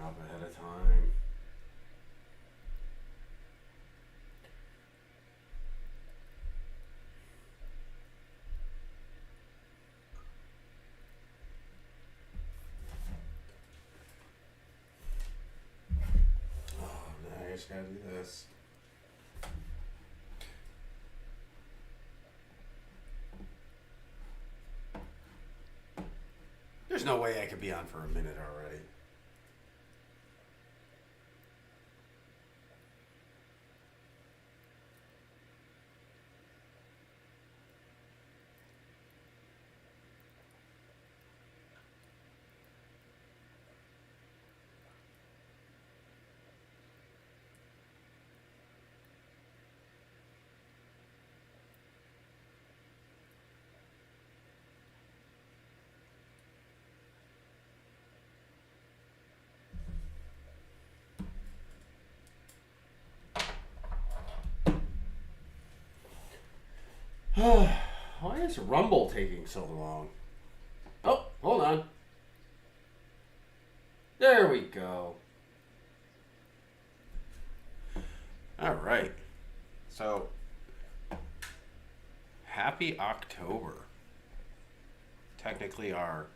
up ahead of time. Oh, nice. Gotta do this. There's no way I could be on for a minute already. Why is Rumble taking so long? Oh, hold on. There we go. All right. So, happy October. Technically our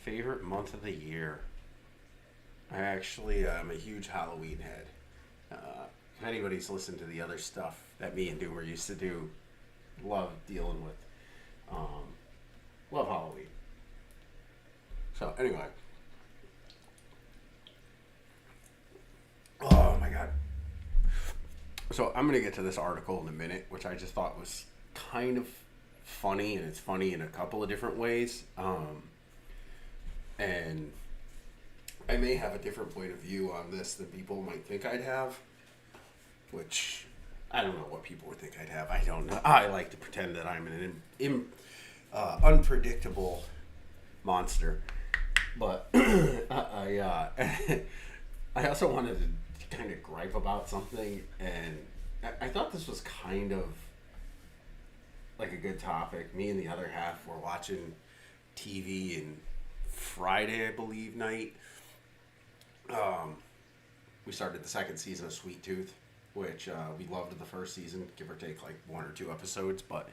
favorite month of the year. I actually am a huge Halloween head. If anybody's listened to the other stuff that me and Doomer used to do, love dealing with. Love Halloween. So anyway. Oh my god. So I'm going to get to this article in a minute, which I just thought was kind of funny, and it's funny in a couple of different ways. And I may have a different point of view on this than people might think I'd have, which I don't know what people would think I'd have. I don't know. I like to pretend that I'm an unpredictable monster. But I also wanted to kind of gripe about something, and I thought this was kind of like a good topic. Me and the other half were watching TV and Friday, I believe, night. We started the second season of Sweet Tooth, which we loved the first season, give or take like one or two episodes, but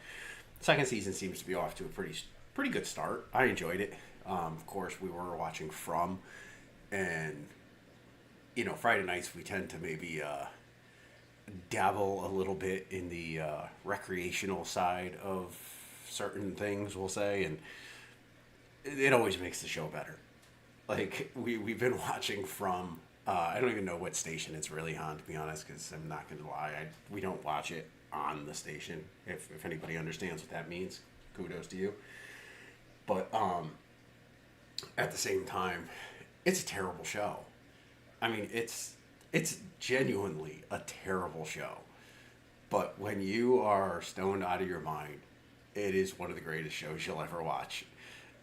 the second season seems to be off to a pretty good start. I enjoyed it. Of course, we were watching From, and Friday nights we tend to maybe dabble a little bit in the recreational side of certain things, we'll say, and it always makes the show better. Like, we've been watching From, I don't even know what station it's really on, to be honest, because I'm not going to lie. We don't watch it on the station. If anybody understands what that means, kudos to you. But at the same time, it's a terrible show. I mean, it's genuinely a terrible show. But when you are stoned out of your mind, it is one of the greatest shows you'll ever watch.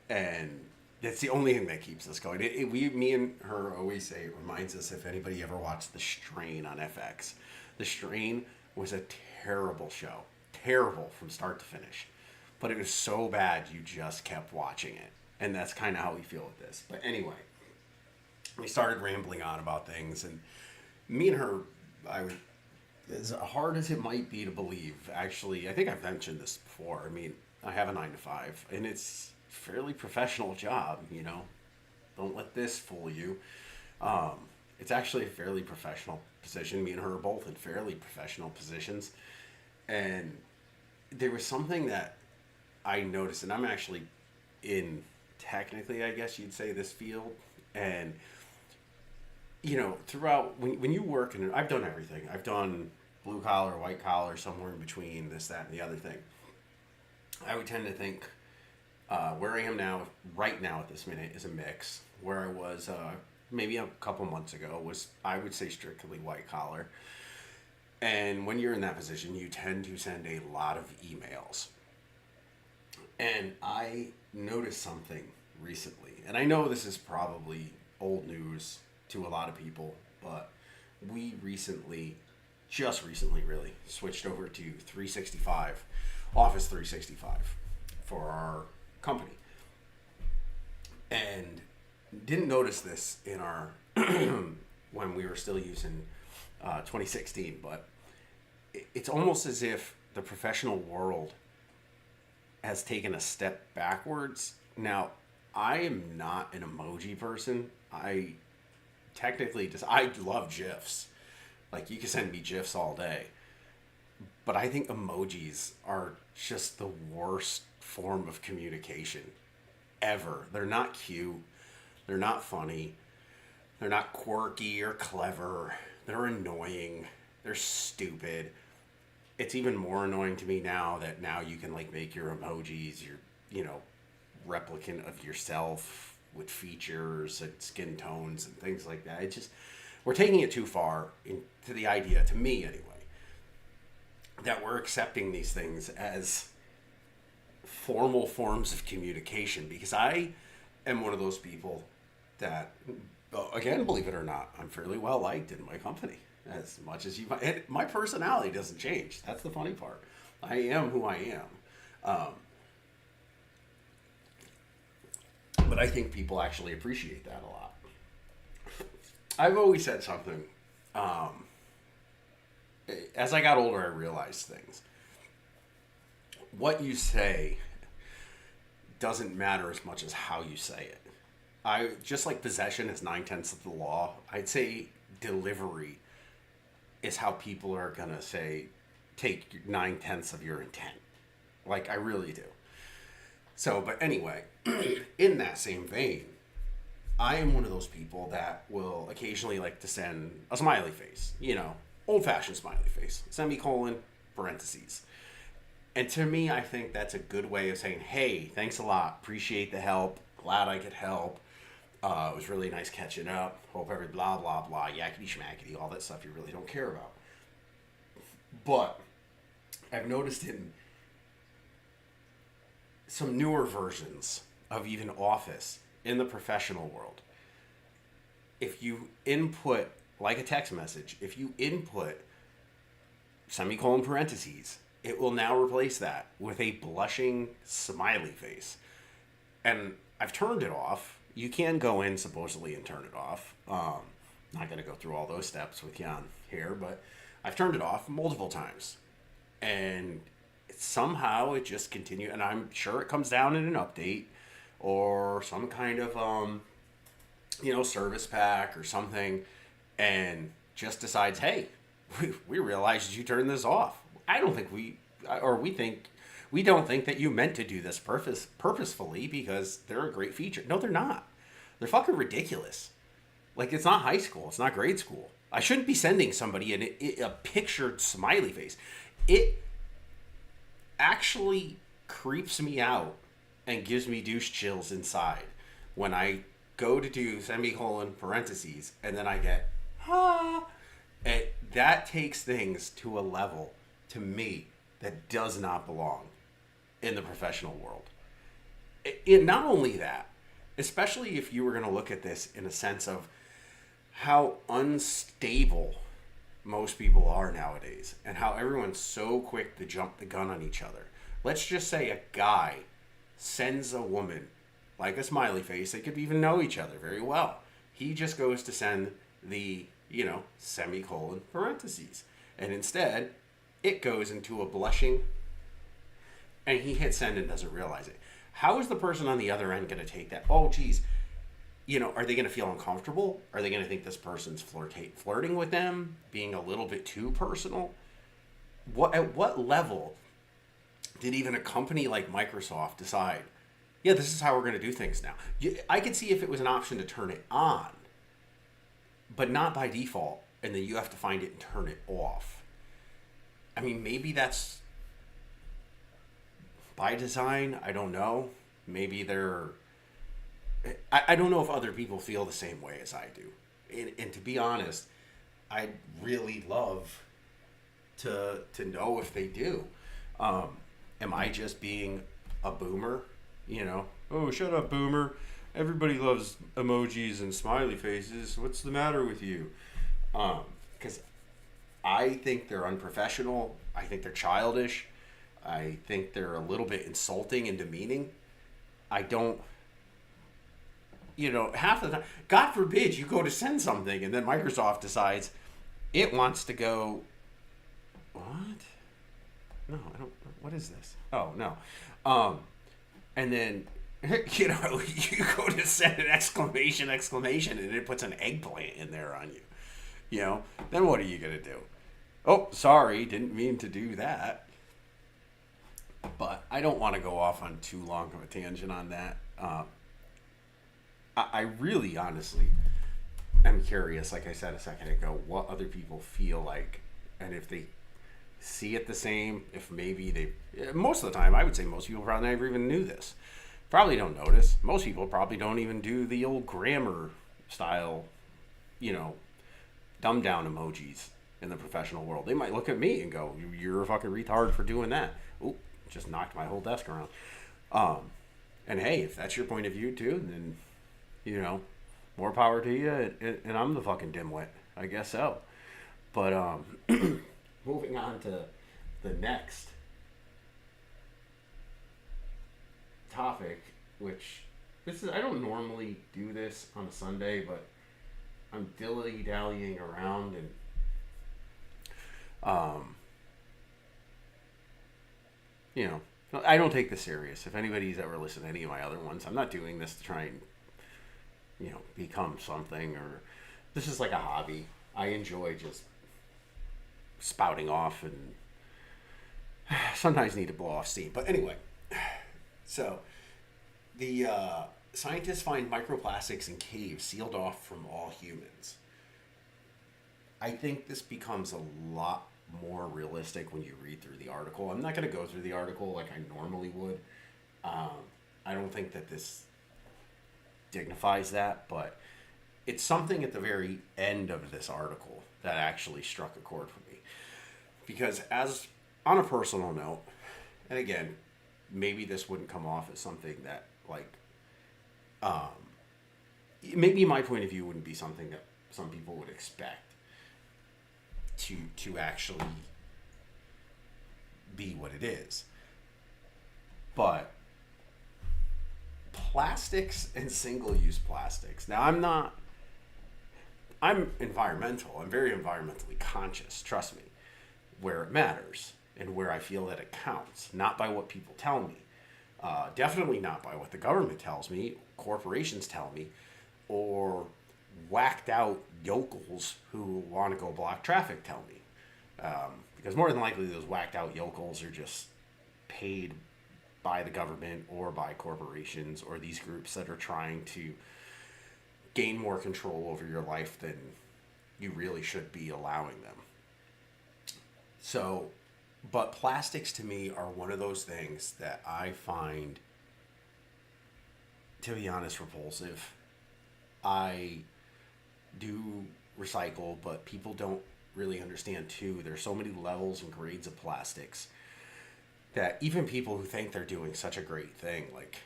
And that's the only thing that keeps us going. Me and her always say, it reminds us if anybody ever watched The Strain on FX. The Strain was a terrible show. Terrible from start to finish. But it was so bad you just kept watching it. And that's kind of how we feel with this. But anyway, we started rambling on about things, and me and her, as hard as it might be to believe, actually, I think I've mentioned this before. I mean, I have a 9-to-5, and it's a fairly professional job, Don't let this fool you. It's actually a fairly professional position. Me and her are both in fairly professional positions. And there was something that I noticed, and I'm actually in, technically, I guess you'd say, this field. And throughout, when you work, and I've done everything. I've done blue collar, white collar, somewhere in between, this, that, and the other thing. I would tend to think where I am now, right now at this minute, is a mix. Where I was maybe a couple months ago was, I would say, strictly white collar. And when you're in that position, you tend to send a lot of emails. And I noticed something recently, and I know this is probably old news to a lot of people, but we just recently really, switched over to 365, Office 365 for our company. And didn't notice this in our when we were still using 2016, but it's almost as if the professional world has taken a step backwards. Now, I am not an emoji person. I technically just I love GIFs. Like you can send me GIFs all day, but I think emojis are just the worst form of communication ever. They're not cute. They're not funny. They're not quirky or clever. They're annoying. They're stupid. It's even more annoying to me now that now you can like make your emojis your, replicant of yourself with features and skin tones and things like that. It just we're taking it too far into the idea, to me anyway, that we're accepting these things as formal forms of communication, because I am one of those people that, again, believe it or not, I'm fairly well liked in my company. As much as you might, my personality doesn't change. That's the funny part. I am who I am. But I think people actually appreciate that a lot. I've always said something. As I got older, I realized things. What you say doesn't matter as much as how you say it. I just like possession is 9/10 of the law. I'd say delivery is how people are gonna take 9/10 of your intent. Like I really do. So, but anyway, in that same vein, I am one of those people that will occasionally like to send a smiley face, old-fashioned smiley face, semicolon, parentheses. And to me, I think that's a good way of saying, hey, thanks a lot. Appreciate the help. Glad I could help. It was really nice catching up. Hope every blah, blah, blah, yakety schmackety, all that stuff you really don't care about. But I've noticed in some newer versions of even Office in the professional world, if you input, like a text message, if you input semicolon parentheses, it will now replace that with a blushing smiley face. And I've turned it off. You can go in supposedly and turn it off. Not going to go through all those steps with you on here, but I've turned it off multiple times. And somehow it just continues, and I'm sure it comes down in an update or some kind of, service pack or something, and just decides, hey, we realized you turned this off. I don't think we don't think that you meant to do this purposefully because they're a great feature. No, they're not. They're fucking ridiculous. Like, it's not high school. It's not grade school. I shouldn't be sending somebody a pictured smiley face. It actually creeps me out and gives me douche chills inside when I go to do semicolon parentheses and then I get, and that takes things to a level, to me, that does not belong in the professional world. Not only that, especially if you were going to look at this in a sense of how unstable most people are nowadays and how everyone's so quick to jump the gun on each other. Let's just say a guy sends a woman like a smiley face. They could even know each other very well. He just goes to send the, semicolon parentheses. And instead, it goes into a blushing, and he hits send and doesn't realize it. How is the person on the other end going to take that? Oh, geez. Are they going to feel uncomfortable? Are they going to think this person's flirting with them, being a little bit too personal? At what level did even a company like Microsoft decide, yeah, this is how we're going to do things now? I could see if it was an option to turn it on, but not by default, and then you have to find it and turn it off. I mean, maybe that's by design. I don't know. Maybe they're... I don't know if other people feel the same way as I do. And to be honest, I'd really love to know if they do. Am I just being a boomer? Oh, shut up, boomer. Everybody loves emojis and smiley faces. What's the matter with you? Because I think they're unprofessional. I think they're childish. I think they're a little bit insulting and demeaning. I don't half the time, God forbid you go to send something and then Microsoft decides it wants to go, what? No, I don't, what is this? Oh, no. And then, you go to send an exclamation, and it puts an eggplant in there on you. Then what are you going to do? Oh, sorry, didn't mean to do that. But I don't want to go off on too long of a tangent on that. I really, honestly, am curious, like I said a second ago, what other people feel like, and if they see it the same, if maybe most of the time, I would say most people probably never even knew this. Probably don't notice. Most people probably don't even do the old grammar style, dumb down emojis in the professional world. They might look at me and go, "You're a fucking retard for doing that." Oop, just knocked my whole desk around. And hey, if that's your point of view too, then, more power to you. And I'm the fucking dimwit. I guess so. But moving on to the next topic, which I don't normally do this on a Sunday, but I'm dilly-dallying around and I don't take this serious. If anybody's ever listened to any of my other ones, I'm not doing this to try and become something, or this is like a hobby. I enjoy just spouting off and sometimes need to blow off steam. But anyway, so the scientists find microplastics in caves sealed off from all humans. I think this becomes a lot more realistic when you read through the article. I'm not going to go through the article like I normally would. I don't think that this dignifies that, but it's something at the very end of this article that actually struck a chord for me. Because as on a personal note, and again, maybe this wouldn't come off as something that maybe my point of view wouldn't be something that some people would expect to actually be what it is. But plastics and single-use plastics. Now, I'm environmental. I'm very environmentally conscious, trust me, where it matters and where I feel that it counts, not by what people tell me. Definitely not by what the government tells me, corporations tell me, or whacked out yokels who want to go block traffic tell me. Because more than likely those whacked out yokels are just paid by the government or by corporations or these groups that are trying to gain more control over your life than you really should be allowing them. So, but plastics to me are one of those things that I find, to be honest, repulsive. I do recycle, but people don't really understand too. There's so many levels and grades of plastics that even people who think they're doing such a great thing, like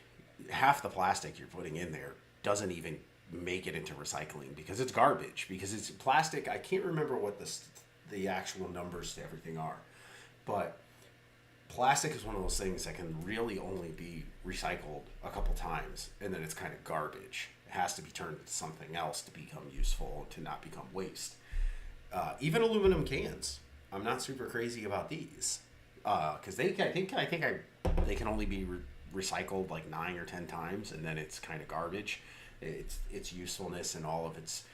half the plastic you're putting in there doesn't even make it into recycling because it's garbage, because it's plastic. I can't remember what the actual numbers to everything are, but plastic is one of those things that can really only be recycled a couple times and then it's kind of garbage. It has to be turned into something else to become useful, to not become waste. Even aluminum cans, I'm not super crazy about these because I think they can only be recycled like 9 or 10 times, and then it's kind of garbage. Its usefulness and all of its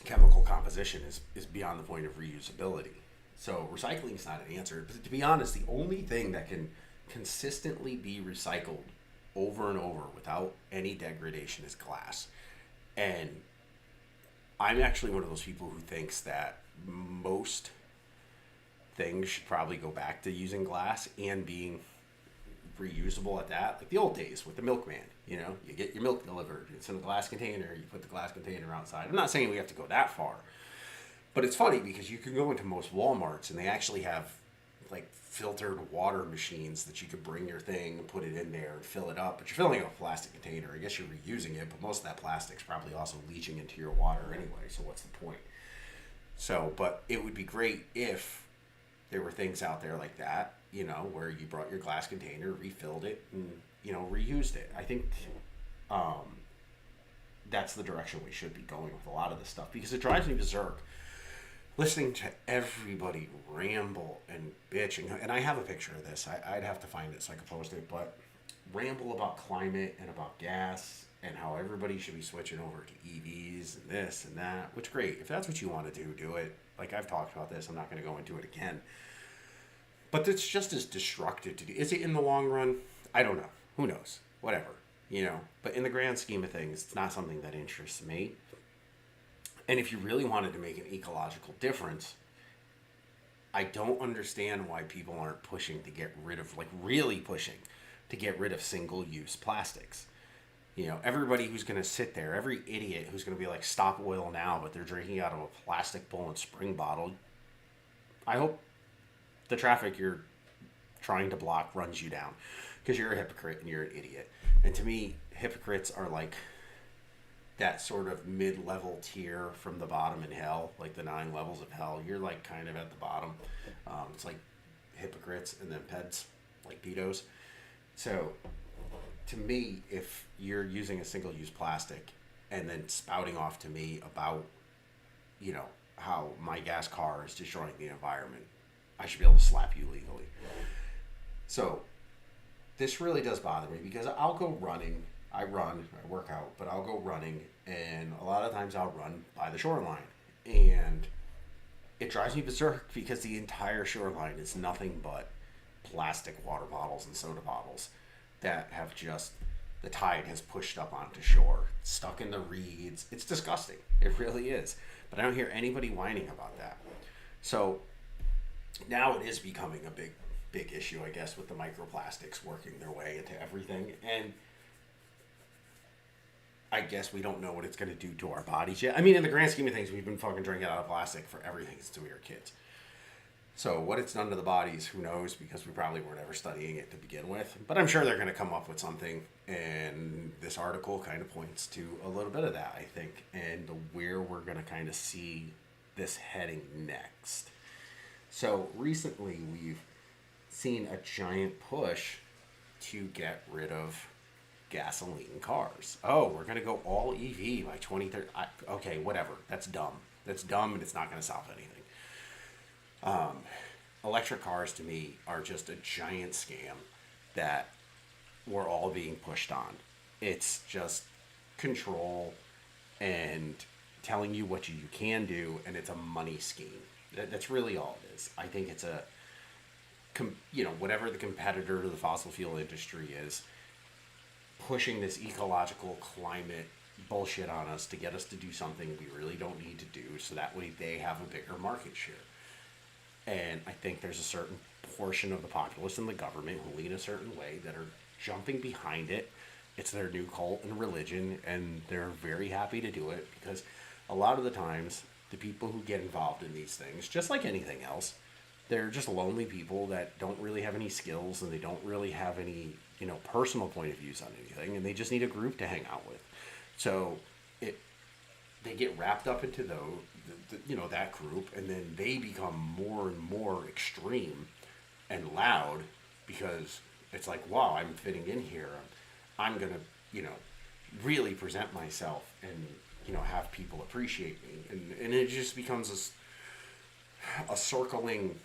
chemical composition is beyond the point of reusability. So recycling is not an answer. But to be honest, the only thing that can consistently be recycled over and over without any degradation is glass. And I'm actually one of those people who thinks that most things should probably go back to using glass and being reusable at that. Like the old days with the milkman, you get your milk delivered. It's in a glass container. You put the glass container outside. I'm not saying we have to go that far. But it's funny because you can go into most Walmarts and they actually have like filtered water machines that you could bring your thing and put it in there and fill it up. But you're filling up a plastic container. I guess you're reusing it, but most of that plastic's probably also leaching into your water anyway. So what's the point? So, but it would be great if there were things out there like that, where you brought your glass container, refilled it, and, reused it. I think that's the direction we should be going with a lot of this stuff, because it drives me berserk listening to everybody ramble and bitch. And I have a picture of this. I'd have to find it so I could post it, but ramble about climate and about gas and how everybody should be switching over to EVs and this and that, which great. If that's what you want to do, do it. Like, I've talked about this. I'm not going to go into it again. But it's just as destructive to do. Is it in the long run? I don't know. Who knows? Whatever. But in the grand scheme of things, it's not something that interests me. And if you really wanted to make an ecological difference, I don't understand why people aren't pushing to get rid of, like, really pushing to get rid of single-use plastics. Everybody who's going to sit there, every idiot who's going to be like, stop oil now, but they're drinking out of a plastic bowl and spring bottle. I hope the traffic you're trying to block runs you down, because you're a hypocrite and you're an idiot. And to me, hypocrites are like that sort of mid-level tier from the bottom in hell, like the 9 levels of hell. You're like kind of at the bottom. It's like hypocrites and then peds, like pedos. So to me, if you're using a single-use plastic and then spouting off to me about, how my gas car is destroying the environment, I should be able to slap you legally. So this really does bother me, because I'll go running. I work out, but I'll go running, and a lot of times I'll run by the shoreline. And it drives me berserk, because the entire shoreline is nothing but plastic water bottles and soda bottles that have just, the tide has pushed up onto shore, stuck in the reeds. It's disgusting. It really is. But I don't hear anybody whining about that. So now it is becoming a big issue, I guess, with the microplastics working their way into everything. And I guess we don't know what it's going to do to our bodies yet. I mean, in the grand scheme of things, we've been fucking drinking out of plastic for everything since we were kids. So what it's done to the bodies, who knows, because we probably weren't ever studying it to begin with. But I'm sure they're going to come up with something, and this article kind of points to a little bit of that, I think, and where we're going to kind of see this heading next. So recently we've seen a giant push to get rid of gasoline cars. Oh, we're going to go all EV by 2030. Okay, whatever. That's dumb. That's dumb, and it's not going to solve anything. Electric cars, to me, are just a giant scam that we're all being pushed on. It's just control and telling you what you can do, and it's a money scheme. That's really all it is. I think it's a, whatever the competitor to the fossil fuel industry is, pushing this ecological climate bullshit on us to get us to do something we really don't need to do, so that way they have a bigger market share. And I think there's a certain portion of the populace and the government who lean a certain way that are jumping behind it. It's their new cult and religion, and they're very happy to do it, because a lot of the times the people who get involved in these things, just like anything else, they're just lonely people that don't really have any skills, and they don't really have any, personal point of views on anything, and they just need a group to hang out with. So they get wrapped up into that group, and then they become more and more extreme and loud, because it's like, wow, I'm fitting in here. I'm gonna, really present myself and, have people appreciate me, and it just becomes a circling,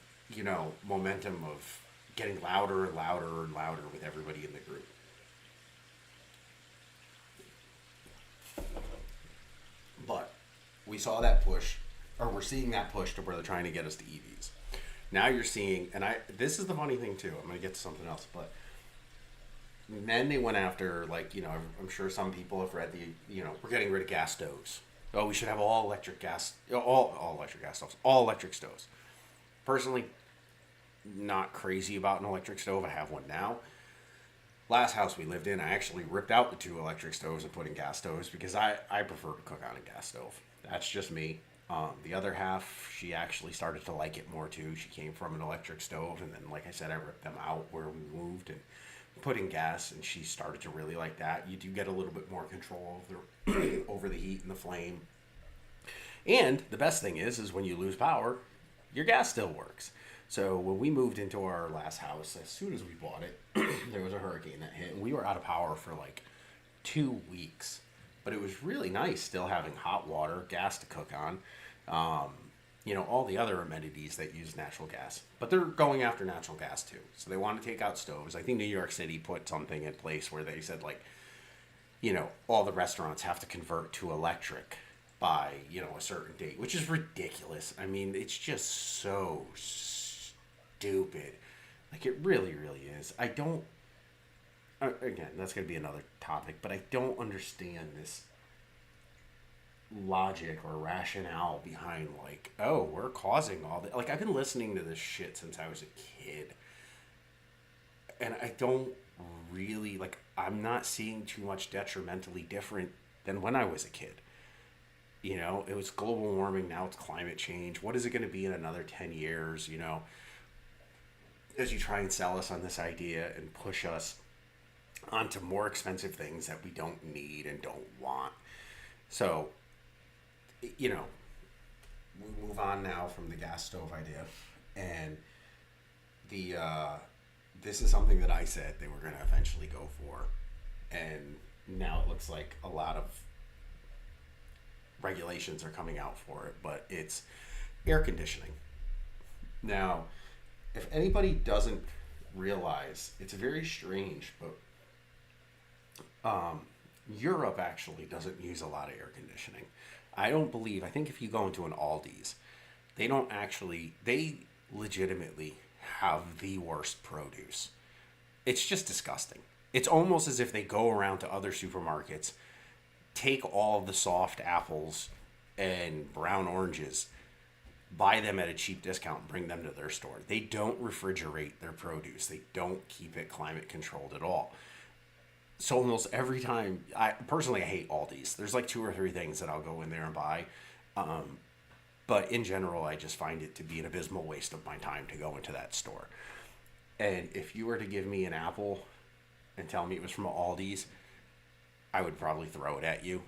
momentum of getting louder and louder and louder with everybody in the group. But we saw that push, or we're seeing that push to where they're trying to get us to EVs. Now you're seeing, and this is the funny thing too, I'm going to get to something else, but then they went after, I'm sure some people have read we're getting rid of gas stoves. Oh, we should have all electric stoves. Personally, not crazy about an electric stove. I have one now. Last house we lived in, I actually ripped out the 2 electric stoves and put in gas stoves, because I prefer to cook on a gas stove. That's just me. The other half, she actually started to like it more too. She came from an electric stove, and then, like I said, I ripped them out where we moved and put in gas, and she started to really like that. You do get a little bit more control over the heat and the flame. And the best thing is when you lose power, your gas still works. So when we moved into our last house, as soon as we bought it, there was a hurricane that hit, and we were out of power for 2 weeks. But it was really nice still having hot water, gas to cook on, all the other amenities that use natural gas. But they're going after natural gas too. So they want to take out stoves. I think New York City put something in place where they said, like, all the restaurants have to convert to electric by, a certain date, which is ridiculous. I mean, it's just so stupid. Like, it really, really is. I don't, again, that's going to be another topic, but I don't understand this logic or rationale behind, like, oh, we're causing all that. Like, I've been listening to this shit since I was a kid. And I don't really, like, I'm not seeing too much detrimentally different than when I was a kid. It was global warming, now it's climate change. What is it going to be in another 10 years, as you try and sell us on this idea and push us onto more expensive things that we don't need and don't want. So, we move on now from the gas stove idea, and this is something that I said they were going to eventually go for, and now it looks like a lot of regulations are coming out for it, but it's air conditioning. Now, if anybody doesn't realize, it's very strange, but Europe actually doesn't use a lot of air conditioning. I think if you go into an Aldi's, they legitimately have the worst produce. It's just disgusting. It's almost as if they go around to other supermarkets, take all of the soft apples and brown oranges, buy them at a cheap discount, and bring them to their store. They don't refrigerate their produce. They don't keep it climate controlled at all. So almost every time, I hate Aldi's. There's like 2 or 3 things that I'll go in there and buy. But in general, I just find it to be an abysmal waste of my time to go into that store. And if you were to give me an apple and tell me it was from Aldi's, I would probably throw it at you.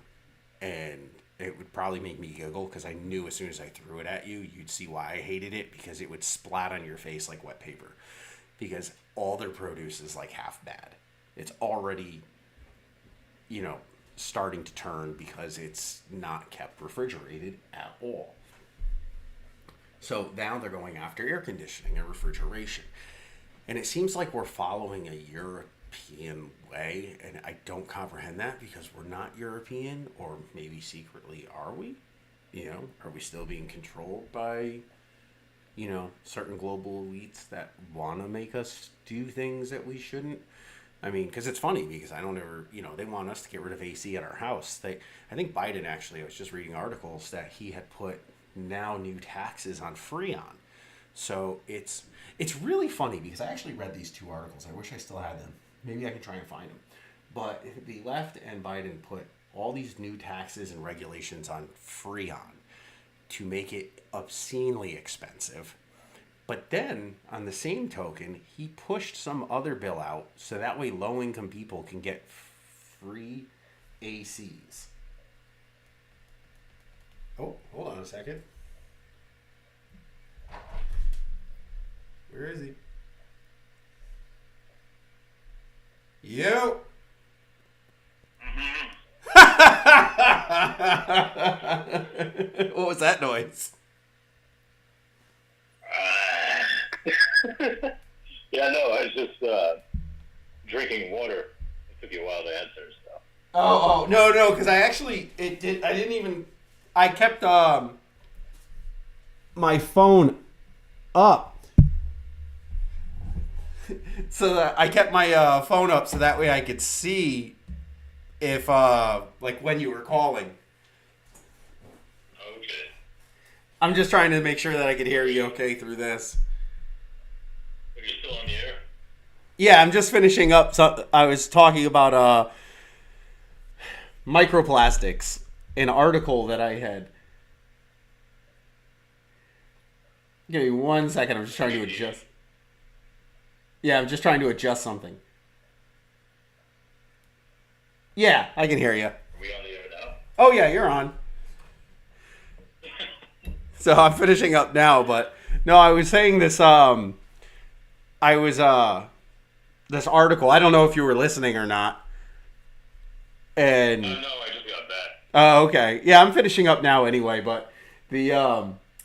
And it would probably make me giggle, because I knew as soon as I threw it at you, you'd see why I hated it, because it would splat on your face like wet paper. Because all their produce is like half bad. It's already, starting to turn because it's not kept refrigerated at all. So now they're going after air conditioning and refrigeration. And it seems like we're following a European way, and I don't comprehend that, because we're not European, or maybe secretly are we? Are we still being controlled by, certain global elites that want to make us do things that we shouldn't? I mean, because it's funny, because I don't ever, they want us to get rid of AC at our house. I think Biden actually, I was just reading articles that he had put now new taxes on Freon. So it's really funny, because I actually read these 2 articles. I wish I still had them. Maybe I can try and find them. But the left and Biden put all these new taxes and regulations on Freon to make it obscenely expensive. But then, on the same token, he pushed some other bill out so that way low-income people can get free ACs. Oh, hold on a second. Where is he? Yo! What was that noise? Yeah, no, I was just drinking water. It took you a while to answer, so. Oh, no, because I kept my phone up. So that I kept my phone up so that way I could see if, when you were calling. Okay. I'm just trying to make sure that I could hear you okay through this. Are you still on the air? Yeah, I'm just finishing up. So I was talking about microplastics, an article that I had. Give me 1 second. I'm just trying to adjust. Yeah, I'm just trying to adjust something. Yeah, I can hear you. Are we on the air now? Oh, yeah, you're on. So I'm finishing up now, but no, I was saying this, this article, I don't know if you were listening or not. And No, I just got back. oh, okay. Yeah, I'm finishing up now anyway, but the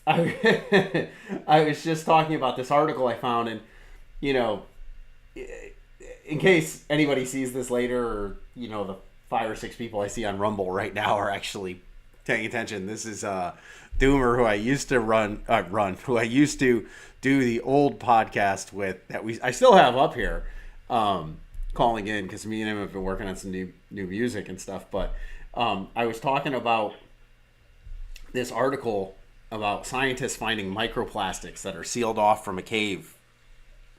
I I was just talking about this article I found, and you know, in case anybody sees this later, or the 5 or 6 people I see on Rumble right now are actually paying attention. This is Doomer, who I used to who I used to do the old podcast with, that I still have up here, calling in, because me and him have been working on some new music and stuff. But I was talking about this article about scientists finding microplastics that are sealed off from a cave,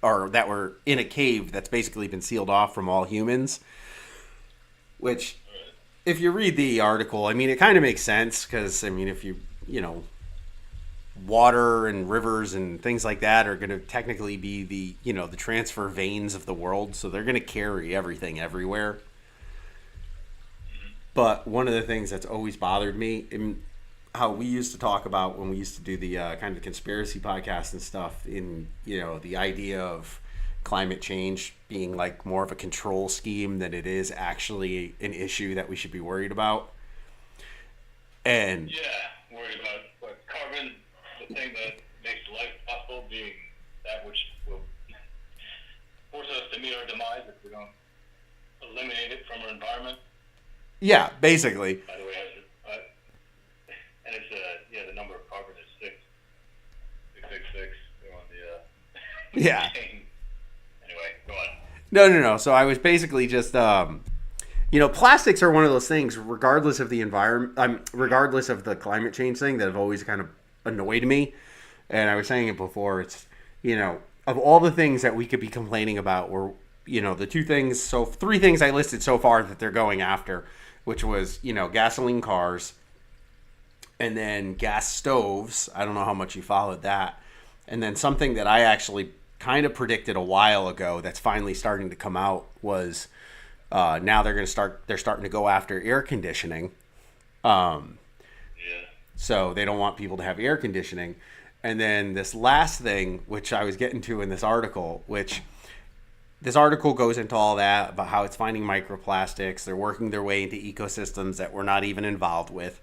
or that were in a cave that's basically been sealed off from all humans. Which, if you read the article, I mean, it kind of makes sense, because I mean, if water and rivers and things like that are going to technically be the the transfer veins of the world, so they're going to carry everything everywhere. But one of the things that's always bothered me, in how we used to talk about when we used to do the kind of conspiracy podcast and stuff, in the idea of climate change being like more of a control scheme than it is actually an issue that we should be worried about. And worried about what carbon, the thing that makes life possible, being that which will force us to meet our demise if we don't eliminate it from our environment. Yeah, basically. By the way, and it's the number of carbon is 666. On the yeah. Anyway, go on. No. So I was basically just plastics are one of those things, regardless of the environment, regardless of the climate change thing, that have always kind of annoyed me. And I was saying it before. It's of all the things that we could be complaining about, were the three things I listed so far that they're going after, which was gasoline cars, and then gas stoves. I don't know how much you followed that. And then something that I actually kind of predicted a while ago that's finally starting to come out was now they're starting to go after air conditioning. So they don't want people to have air conditioning. And then this last thing, which I was getting to in this article, which this article goes into all that about how it's finding microplastics. They're working their way into ecosystems that we're not even involved with.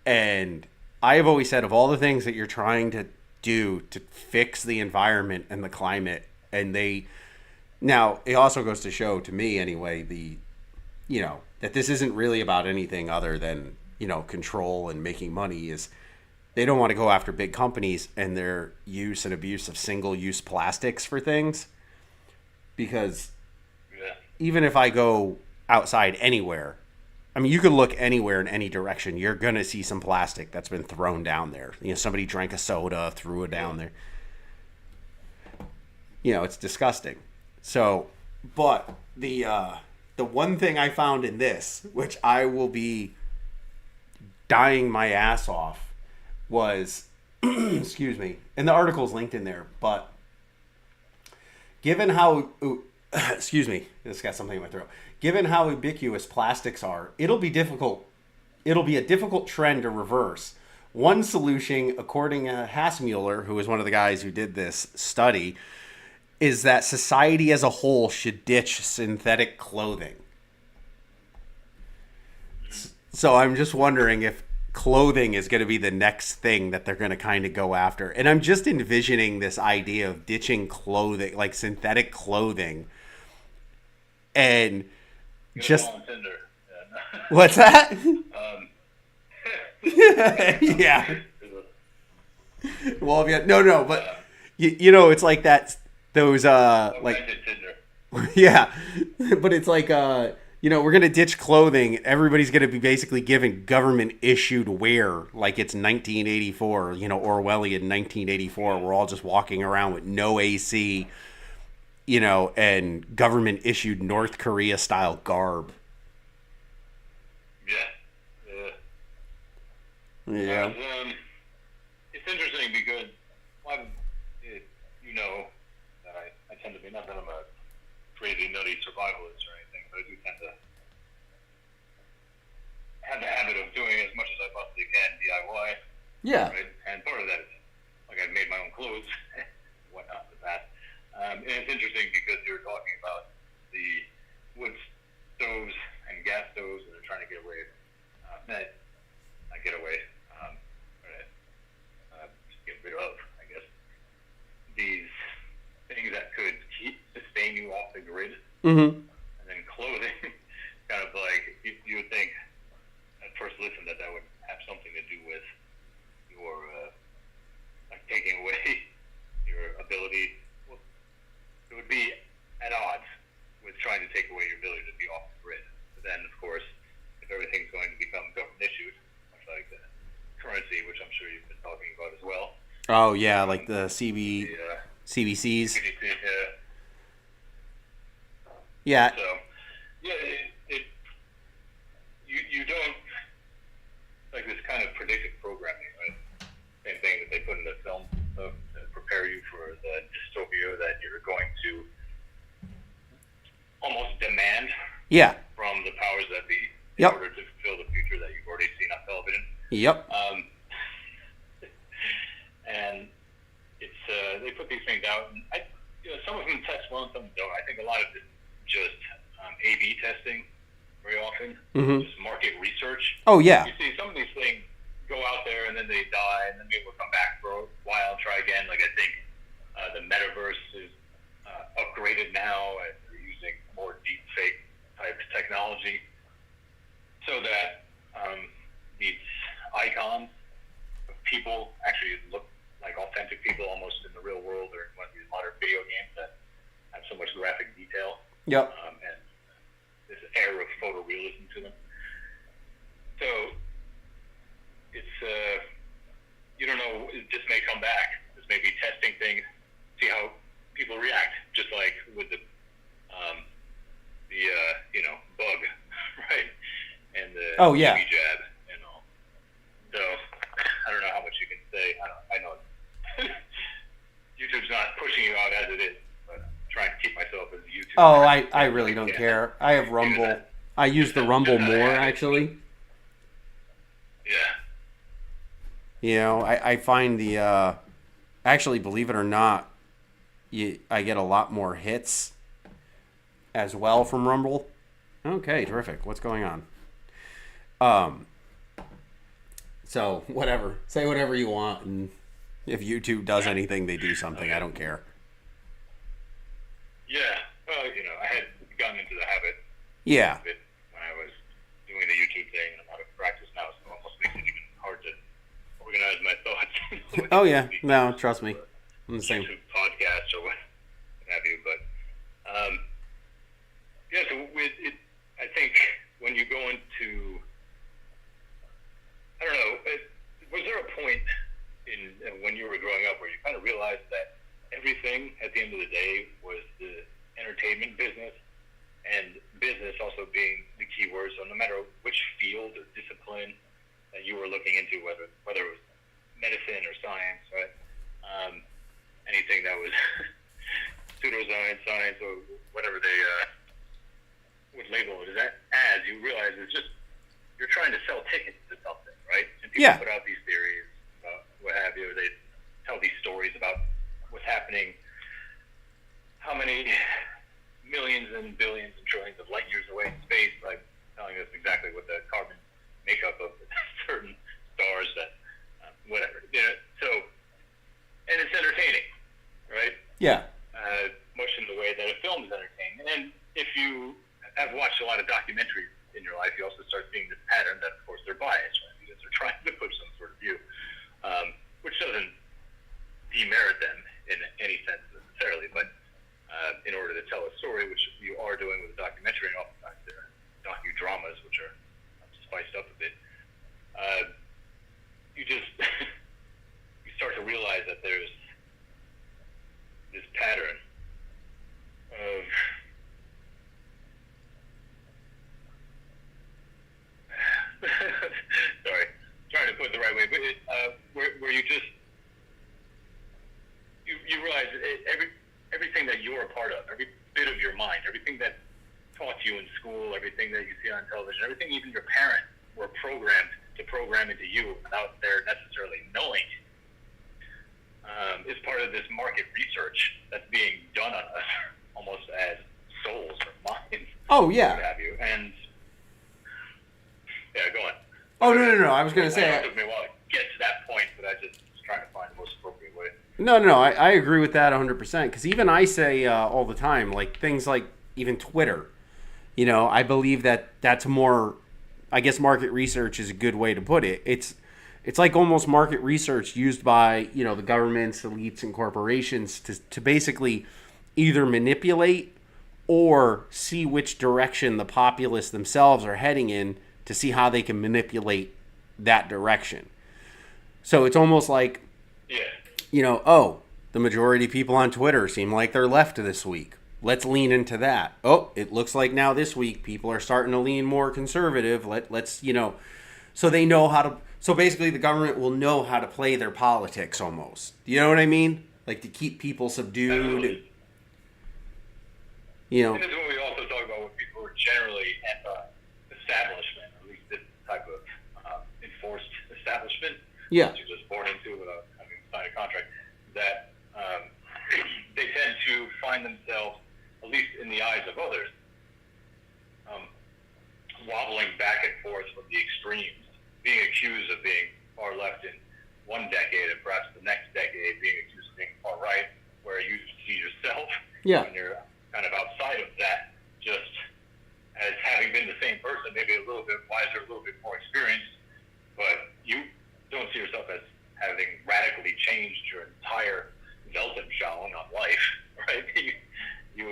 And I have always said, of all the things that you're trying to do to fix the environment and the climate, and now it also goes to show, to me anyway, that this isn't really about anything other than control and making money. Is they don't want to go after big companies and their use and abuse of single-use plastics for things, because even if I go outside anywhere, I mean, you could look anywhere in any direction, you're going to see some plastic that's been thrown down there. Somebody drank a soda, threw it down there. It's disgusting. So, but the one thing I found in this, which I will be dying my ass off, was, excuse me, and the article's linked in there, but given how, excuse me, this got something in my throat. Given how ubiquitous plastics are, it'll be a difficult trend to reverse. One solution, according to Hassmuller, who is one of the guys who did this study, is that society as a whole should ditch synthetic clothing. So I'm just wondering if clothing is going to be the next thing that they're going to kind of go after. And I'm just envisioning this idea of ditching clothing, like synthetic clothing, and just what's that? Yeah. Well, yeah, no, but it's like that. Those like, yeah, but it's like we're gonna ditch clothing. Everybody's gonna be basically given government issued wear, like it's 1984. Orwellian 1984. We're all just walking around with no AC. And government issued North Korea style garb. Yeah. It's interesting because that I tend to be, not that I'm a crazy nutty survivalist or anything, but I do tend to have the habit of doing as much as I possibly can DIY. Yeah. Right? And part of that is, like, I've made my own clothes and whatnot with that. And it's interesting because you were talking about the wood stoves and gas stoves Mm-hmm. And then clothing, kind of like you would think at first listen that would have something to do with your like taking away your ability. Well, it would be at odds with trying to take away your ability to be off the grid. But then, of course, if everything's going to become government issued, much like the currency, which I'm sure you've been talking about as well. Oh yeah, like the CBCs. Yeah. So, yeah, you don't like this kind of predictive programming, right? Same thing that they put in the film to prepare you for the dystopia that you're going to almost demand from the powers that be in order to fulfill the future that you've already seen on television. Yep. And it's they put these things out, and some of them test well and some don't. I think a lot of it just A/B testing very often, just market research. Oh yeah. You see some of these things go out there and then they die, and then maybe we'll come back for a while and try again. Like I think the metaverse is upgraded now, and they're using more deep fake type technology so that these icons of people actually look like authentic people almost in the real world, or in one of these modern video games that have so much graphic detail. Yep. And this air of photorealism to them. So it's you don't know. This may come back. This may be testing things, see how people react. Just like with the bug, right? And the TB jab and all. So I don't know how much you can say. I know YouTube's not pushing you out as it is, but I'm trying to keep myself as a YouTuber. Oh, I really don't care. I have Rumble. I use the Rumble more, actually. Yeah. You know, I find the actually, believe it or not, I get a lot more hits as well from Rumble. Okay, terrific. What's going on? So whatever. Say whatever you want, and if YouTube does anything, they do something. I don't care. Yeah. Well, I had gotten into the habit. Yeah. Of it when I was doing the YouTube thing, and I'm out of practice now, so it almost makes it even hard to organize my thoughts. Oh yeah. No, trust me. I'm the same. YouTube podcasts or what have you, but yeah. So I think when you go into, I don't know, was there a point in when you were growing up where you kind of realized that everything at the end of the day was the entertainment business, and business also being the key word? So no matter which field or discipline that you were looking into, whether it was medicine or science, right? Anything that was pseudoscience, science, or whatever they would label it as, you realize it's just you're trying to sell tickets to something, right? And people put out these theories about what have you. They tell these stories about what's happening, how many millions and billions and trillions of light years away in space, like telling us exactly what the carbon makeup of certain stars that, whatever. So, and it's entertaining, right? Yeah. Much in the way that a film is entertaining. And if you have watched a lot of documentaries in your life, you also start seeing this pattern that, of course, they're biased, right? Because they're trying to push some sort of view, which doesn't demerit them in any sense necessarily, but in order to tell a story, which you are doing with a documentary, and oftentimes they're docudramas, which are spiced up a bit, you just you start to realize that there's this pattern of sorry, trying to put it the right way, but where you just you realize everything that you're a part of, every bit of your mind, everything that taught you in school, everything that you see on television, everything even your parents were programmed to program into you without their necessarily knowing it, is part of this market research that's being done on us almost as souls or minds. Oh yeah. What have you. And yeah, go on. Oh no. I was going to say. It took me a while to get to that point, but I just was trying to find the most appropriate way. No. I agree with that 100%. Because even I say all the time, like things like even Twitter. You know, I believe that that's more, I guess market research is a good way to put it. It's like almost market research used by, you know, the governments, elites, and corporations to basically either manipulate or see which direction the populace themselves are heading in to see how they can manipulate that direction. So it's almost like, you know, oh, the majority of people on Twitter seem like they're left this week. Let's lean into that. Oh, it looks like now this week people are starting to lean more conservative. Let's, you know, so they know how to, so basically the government will know how to play their politics almost. You know what I mean? Like to keep people subdued. And, you know. And this is when we also talk about what people are generally anti-establishment, at least this type of enforced establishment. Yeah. That you're just born into without having signed a contract. That they tend to find themselves, at least in the eyes of others, wobbling back and forth from the extremes, being accused of being far left in one decade and perhaps the next decade being accused of being far right, where you see yourself when you're kind of outside of that, just as having been the same person, maybe a little bit wiser, a little bit more experienced, but you don't see yourself as having radically changed your entire Weltanschauung on life, right? You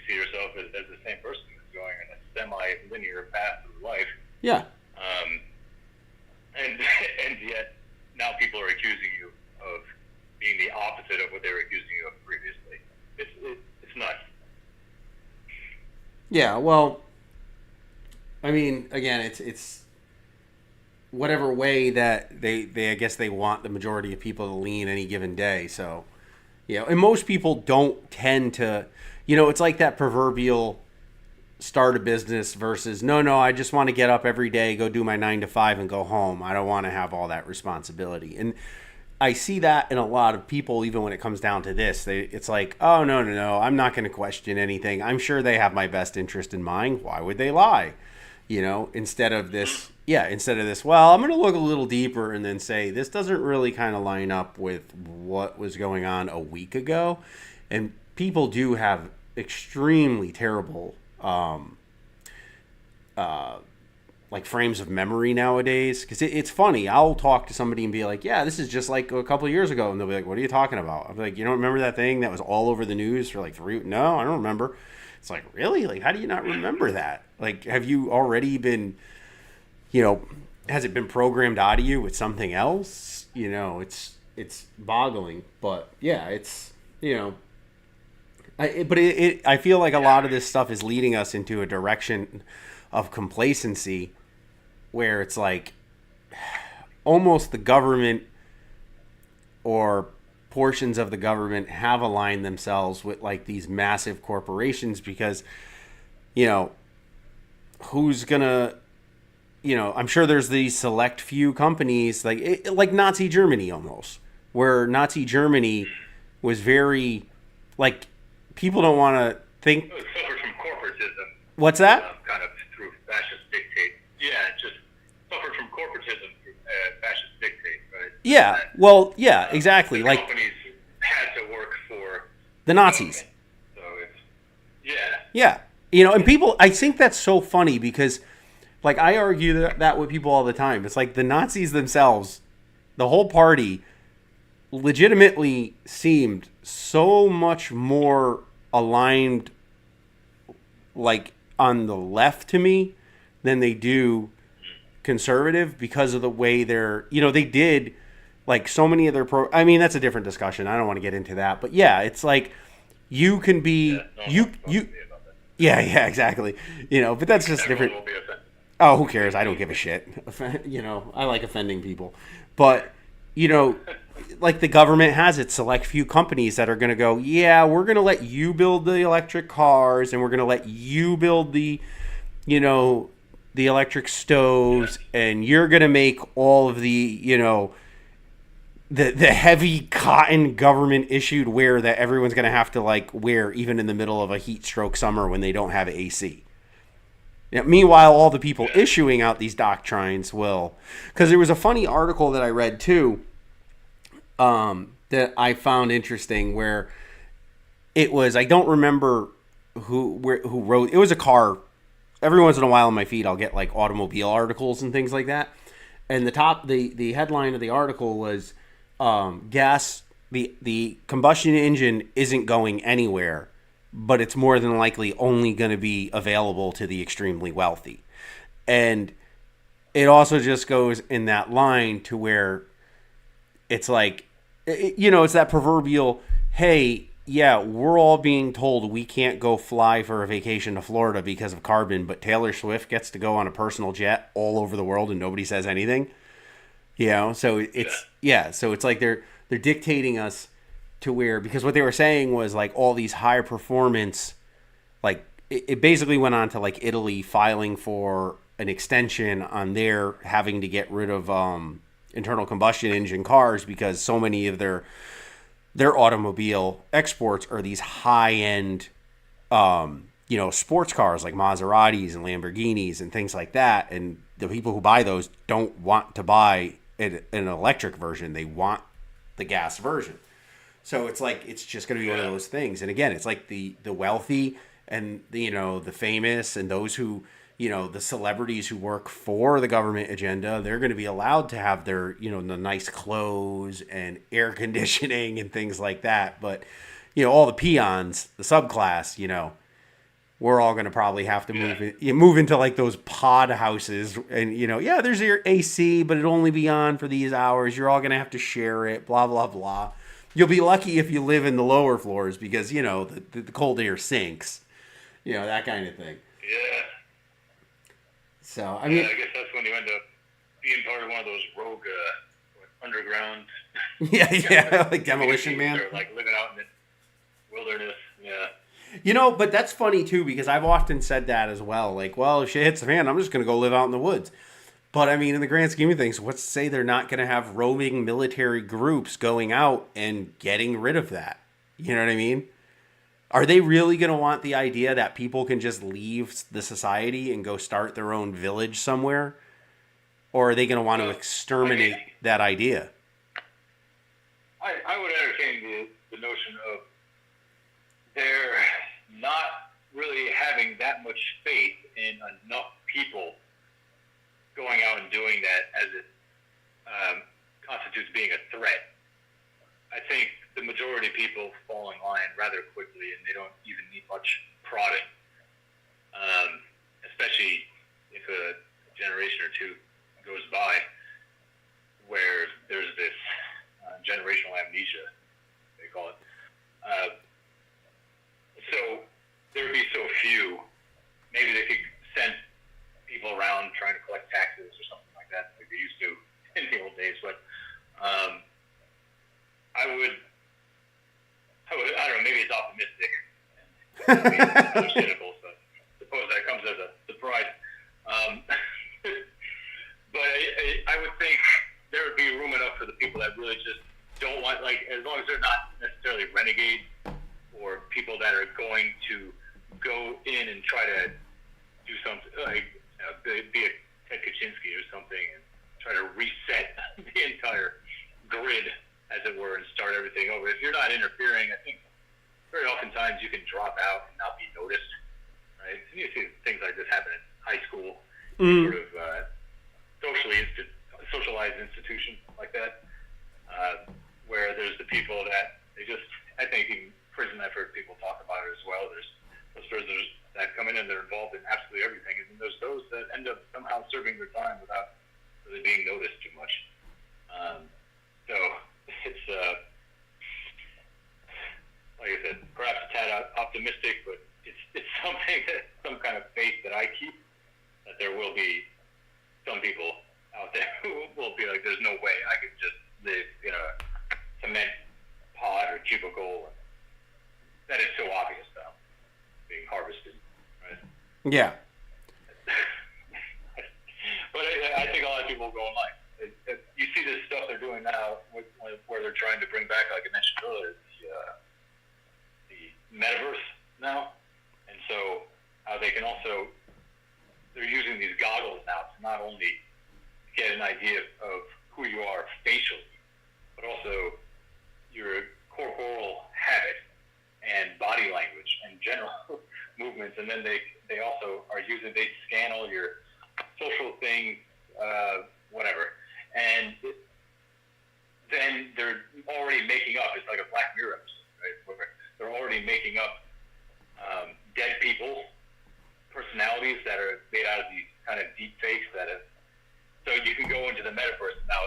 see yourself as the same person who's going in a semi-linear path through life. Yeah. And yet now people are accusing you of being the opposite of what they were accusing you of previously. It's nuts. Yeah. Well, I mean, again, it's whatever way that they I guess they want the majority of people to lean any given day. So, you know, and most people don't tend to, you know, it's like that proverbial start a business versus no, I just want to get up every day, go do my 9 to 5 and go home. I don't want to have all that responsibility. And I see that in a lot of people, even when it comes down to this, it's like, oh, no, I'm not going to question anything. I'm sure they have my best interest in mind. Why would they lie? You know, instead of this, well, I'm going to look a little deeper and then say, this doesn't really kind of line up with what was going on a week ago. And people do have extremely terrible, like frames of memory nowadays. Because it's funny. I'll talk to somebody and be like, yeah, this is just like a couple of years ago. And they'll be like, what are you talking about? I'm like, you don't remember that thing that was all over the news for like 3? No, I don't remember. It's like, really? Like, how do you not remember that? Like, have you already been, you know, has it been programmed out of you with something else? You know, it's boggling. But yeah, it's, you know, I feel like a lot of this stuff is leading us into a direction of complacency where it's like almost the government or portions of the government have aligned themselves with like these massive corporations because, you know, who's gonna, you know, I'm sure there's these select few companies like Nazi Germany almost, where Nazi Germany was very, like, people don't want to think. It suffered from corporatism. What's that? Kind of through fascist dictate. Yeah, it just suffered from corporatism through fascist dictate, right? Yeah, well, yeah, exactly. Like companies had to work for the Nazis. So it's, yeah. You know, and people, I think that's so funny because, like, I argue that with people all the time. It's like the Nazis themselves, the whole party, legitimately seemed so much more aligned, like, on the left to me than they do conservative because of the way they're, you know, they did, like, so many of their I mean, that's a different discussion. I don't want to get into that. But, yeah, it's like you can be, yeah, exactly. You know, but that's just different. Oh, who cares? I don't give a shit. You know, I like offending people. But, you know, like the government has its select few companies that are going to go, yeah, we're going to let you build the electric cars and we're going to let you build the, you know, the electric stoves and you're going to make all of the, you know, the heavy cotton government issued wear that everyone's going to have to like wear even in the middle of a heat stroke summer when they don't have AC. Now, meanwhile, all the people issuing out these doctrines will, because there was a funny article that I read too that I found interesting where it was, I don't remember who wrote. It was a car. Every once in a while in my feed, I'll get like automobile articles and things like that. And the headline of the article was gas. The combustion engine isn't going anywhere, but it's more than likely only going to be available to the extremely wealthy. And it also just goes in that line to where it's like, it's that proverbial, hey, yeah, we're all being told we can't go fly for a vacation to Florida because of carbon, but Taylor Swift gets to go on a personal jet all over the world and nobody says anything. So so it's like they're dictating us to where, because what they were saying was like all these high performance, like it basically went on to like Italy filing for an extension on their having to get rid of internal combustion engine cars because so many of their automobile exports are these high end sports cars like Maseratis and Lamborghinis and things like that, and the people who buy those don't want to buy an electric version. They want the gas version. So it's like it's just going to be one of those things. And again, it's like the wealthy and the famous and those who the celebrities who work for the government agenda, they're going to be allowed to have their the nice clothes and air conditioning and things like that. But all the peons, the subclass, we're all going to probably have to move into like those pod houses, and there's your AC, but it'll only be on for these hours. You're all going to have to share it, blah blah blah. You'll be lucky if you live in the lower floors because the cold air sinks, that kind of thing. Yeah. So I mean, I guess that's when you end up being part of one of those rogue underground. like Demolition Man. Or like living out in the wilderness. Yeah. But that's funny too because I've often said that as well. Like, well, if shit hits the fan, I'm just going to go live out in the woods. But I mean, in the grand scheme of things, what's to say they're not going to have roaming military groups going out and getting rid of that? You know what I mean? Are they really going to want the idea that people can just leave the society and go start their own village somewhere? Or are they going to want to exterminate that idea? I would entertain the notion of they're not really having that much faith in enough people going out and doing that as it constitutes being a threat. I think the majority of people fall in line rather quickly, and they don't even need much prodding. Especially if a generation or two goes by where there's this generational amnesia, they call it. So there would be so few. Maybe they could send people around trying to collect taxes or something like that, like they used to in the old days. But I don't know, maybe it's optimistic and cynical, but suppose that comes as a surprise. But I would think there would be room enough for the people that really just don't want, like, as long as they're not necessarily renegades or people that are going to go in and try to do something, like be a Ted Kaczynski or something, and try to reset the entire grid, as it were, and start everything over. If you're not interfering, I think very oftentimes you can drop out and not be noticed, right? And you see things like this happen in high school, sort of socialized institution like that, where there's the people that they just, I think in prison I've heard people talk about it as well. There's those prisoners that come in and they're involved in absolutely everything, and then there's those that end up somehow serving their time without really being noticed too much. So it's like I said, perhaps a tad optimistic, but it's something that some kind of faith that I keep, that there will be some people out there who will be like, there's no way I could just live in a cement pod or cubicle. That is so obvious now, being harvested, right? Yeah. But I think a lot of people will go online. You see this stuff they're doing now where they're trying to bring back, like I mentioned earlier, the metaverse now. And so how they can also, they're using these goggles now to not only get an idea of who you are facially, but also your corporal habit and body language and general movements, and then they also are they scan all your social things, whatever, and then they're already making up. It's like a Black Mirror episode, right? Where they're already making up dead people, personalities that are made out of these kind of deep fakes so you can go into the metaverse now,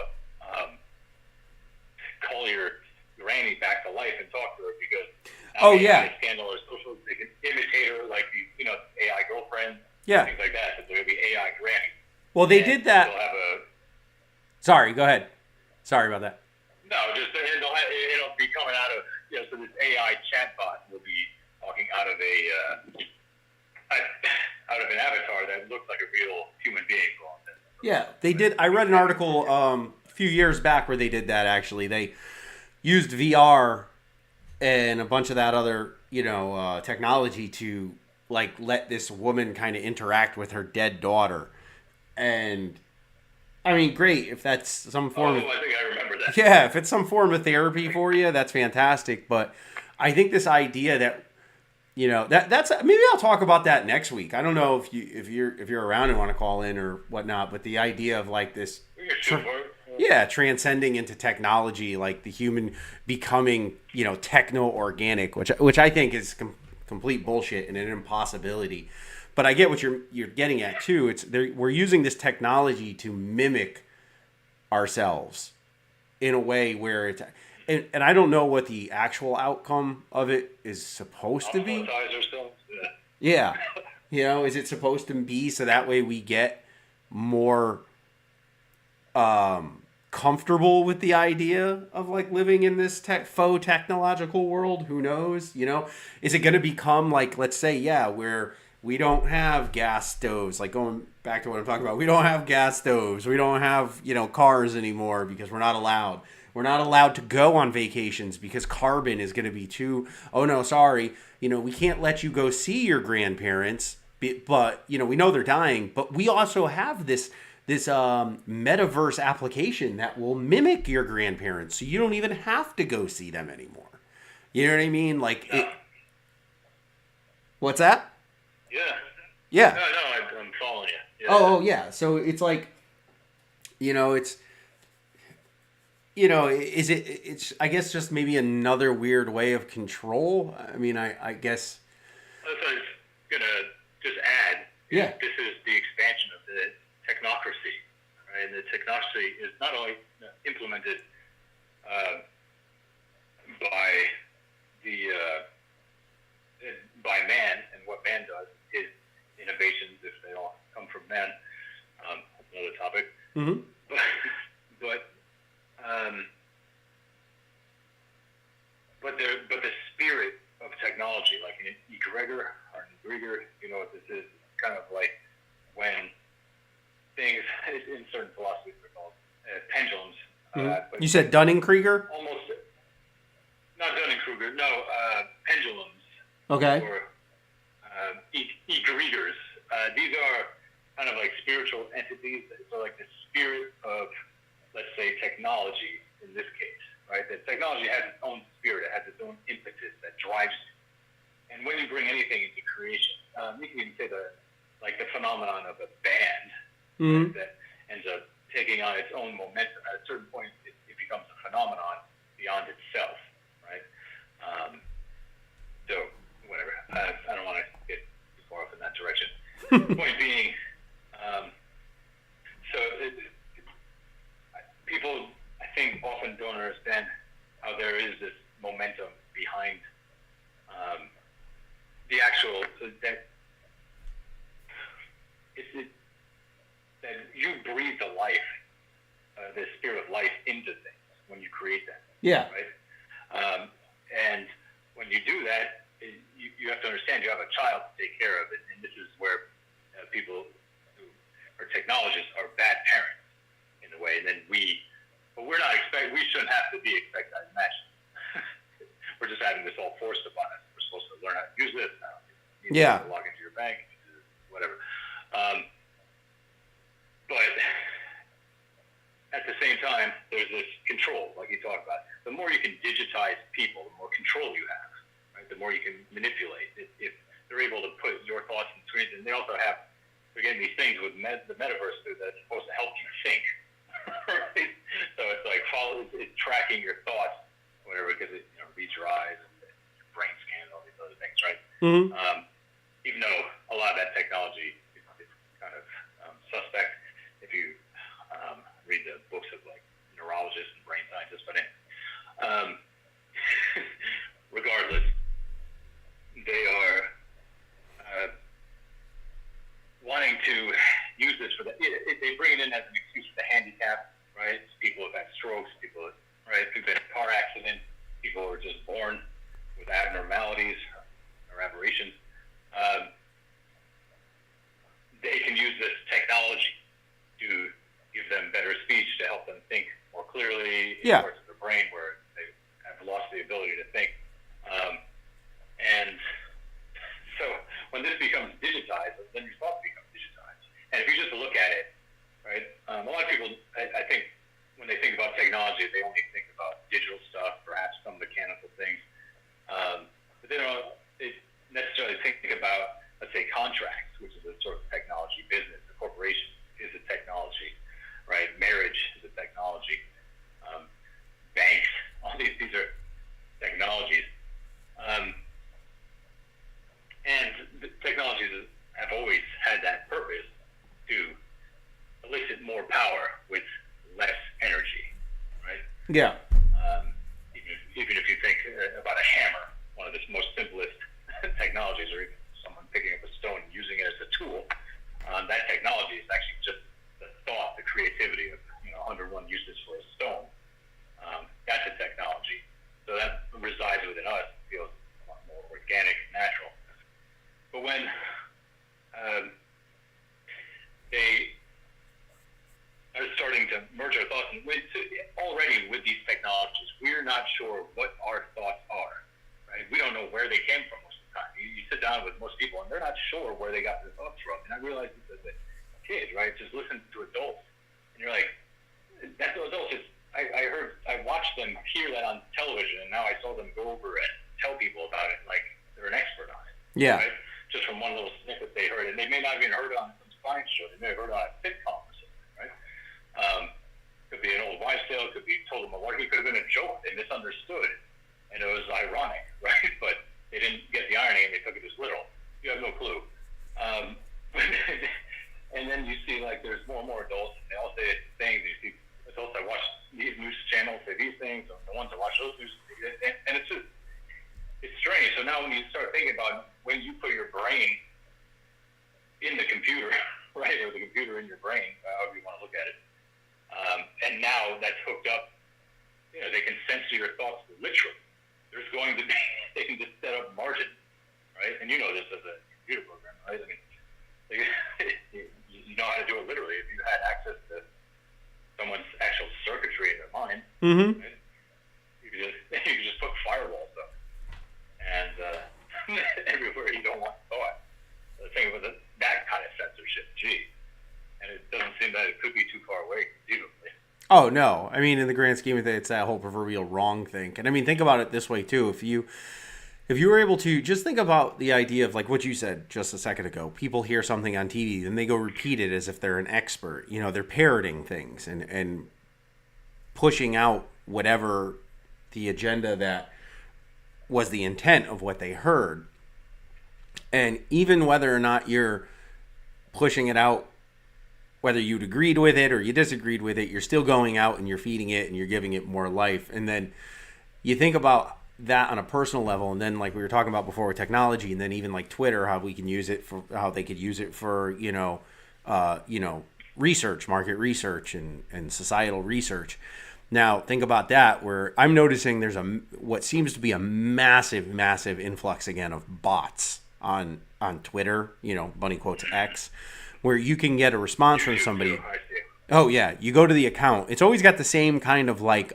call your granny back to life and talk to her because they scan all her socials. They can imitate her like these, AI girlfriends, things like that. So there'll be AI granny. Well, they did that. They'll have Sorry, go ahead. Sorry about that. No, it'll be coming out of so this AI chatbot will be talking out of an avatar that looks like a real human being. Yeah, they did. I read an article a few years back where they did that. Actually, they used VR and a bunch of that other technology to let this woman kind of interact with her dead daughter. And I mean, great if that's some form. I think I remember that. Yeah, if it's some form of therapy for you, that's fantastic. But I think this idea that that's maybe I'll talk about that next week. I don't know if you're around and want to call in or whatnot, but the idea of this transcending into technology, like the human becoming techno organic, which I think is complete bullshit and an impossibility. But I get what you're getting at too. We're using this technology to mimic ourselves in a way where it's. And I don't know what the actual outcome of it is supposed to be. Yeah. Is it supposed to be so that way we get more comfortable with the idea of living in this faux technological world? Who knows? Is it going to become let's say, where we don't have gas stoves, going back to what I'm talking about. We don't have gas stoves. We don't have, cars anymore because we're not allowed. We're not allowed to go on vacations because carbon is going to be too, oh no, sorry. We can't let you go see your grandparents, but, we know they're dying. But we also have this metaverse application that will mimic your grandparents. So you don't even have to go see them anymore. You know what I mean? What's that? Yeah. Yeah. No, I'm following you. Yeah. Oh, yeah. So it's it's I guess just maybe another weird way of control. I mean, I guess. That's what I was gonna just add. Yeah. This is the expansion of the technocracy, right? And the technocracy is not only implemented by man, and what man does is innovations, if they all come from man. That's another topic. Mm-hmm. But the spirit of technology, like an egregor or an egregor, you know what this is? It's kind of like when things in certain philosophies are called pendulums. But you said Dunning-Kruger? Almost, not Dunning-Kruger. No, pendulums. Okay. Or egregors. These are kind of like spiritual entities. So like the spirit of, let's say, technology in this case, right? That technology has its own spirit, it has its own impetus that drives it. And when you bring anything into creation, you can even say the phenomenon of a band that ends up taking on its own momentum. At a certain point, it becomes a phenomenon beyond itself, right? So whatever. I don't want to get too far off in that direction. The point being, people, I think, often don't understand how there is this momentum behind the actual that you breathe the life, the spirit of life into things when you create them. Yeah. Right. And when you do that, you have to understand you have a child to take care of, and this is where people who are technologists are bad parents in a way, and then we shouldn't have to be expected, I imagine. We're just having this all forced upon us. We're supposed to learn how to use this now. You need to log into your bank, whatever. But at the same time, there's this control, like you talked about. The more you can digitize people, the more control you have, right? The more you can manipulate. If they're able to put and they also have, they're getting these things with the metaverse that's supposed to help you think. Right? So it's like it's tracking your thoughts, whatever, because it reads your eyes and your brain scan and all these other things, right? Mm-hmm. Even though a lot of that technology is kind of suspect if you read the books of like neurologists and brain scientists, but regardless, they are wanting to use this for they bring it in as an excuse for the handicap, right? People have had strokes, people, right, who've been in a car accident, people who are just born with abnormalities or aberrations. They can use this technology to give them better speech, to help them think more clearly in parts of their brain where they have lost the ability to think. And so when this becomes digitized, then your thoughts become digitized. And if you just look at it, right, a lot of people, I think, when they think about technology, they only think about digital stuff, perhaps some mechanical things. But they don't necessarily think about, let's say, contracts, which is a sort of technology business. A corporation is a technology, right? Marriage is a technology. Banks, all these are technologies. And the technologies have always had that purpose to elicit more power with less energy, right? Yeah. Even if you think about a hammer, one of the most simplest technologies, or even someone picking up a stone and using it as a tool, that technology is actually just the thought, the creativity of 101 uses for a stone. That's a technology. So that resides within us, feels a lot more organic and natural. But when they are starting to merge our thoughts, and already with these technologies, we're not sure what our thoughts are, right? We don't know where they came from most of the time. You sit down with most people, and they're not sure where they got their thoughts from. And I realized this as a kid, right? Just listen to adults, and you're like, that's what adults. I watched them hear that on television, and now I saw them go over and tell people about it like they're an expert on it. Yeah. Right? Just from one little snippet they heard, and they may not have even heard it on some science show. They may have heard it on a sitcom or something, right? Could be an old wives' tale. Could be told them a lark. It could have been a joke. They misunderstood, and it was ironic, right? But they didn't get the irony, and they took it as literal. You have no clue. And then you see like there's more and more adults, and they all say things. You see adults that watch these news channels say these things, or the ones that watch those news, and it's just it's strange. So now when you start thinking about when you put your brain in the computer, right, or the computer in your brain, however you want to look at it, and now that's hooked up, they can censor your thoughts literally. There's going to be, they can just set up margins, right? And you know this as a computer program, right? I mean, you know how to do it literally if you had access to someone's actual circuitry in their mind. Mm-hmm. Right? You could just put firewalls up and everywhere you don't want thought. The thing with that kind of censorship, and it doesn't seem that it could be too far away conceivably. Oh, no. I mean, in the grand scheme of things, it's that whole proverbial wrong thing. And I mean, think about it this way, too. If you were able to just think about the idea of like what you said just a second ago, people hear something on TV and they go repeat it as if they're an expert. They're parroting things and pushing out whatever the agenda that was the intent of what they heard. And even whether or not you're pushing it out, whether you'd agreed with it or you disagreed with it, you're still going out and you're feeding it and you're giving it more life. And then you think about that on a personal level, and then like we were talking about before with technology, and then even like Twitter, how we can use it for, how they could use it for, research, market research and societal research. Now think about that, where I'm noticing there's what seems to be a massive influx again of bots on Twitter, bunny quotes X, where you can get a response from somebody. Oh yeah, you go to the account. It's always got the same kind of like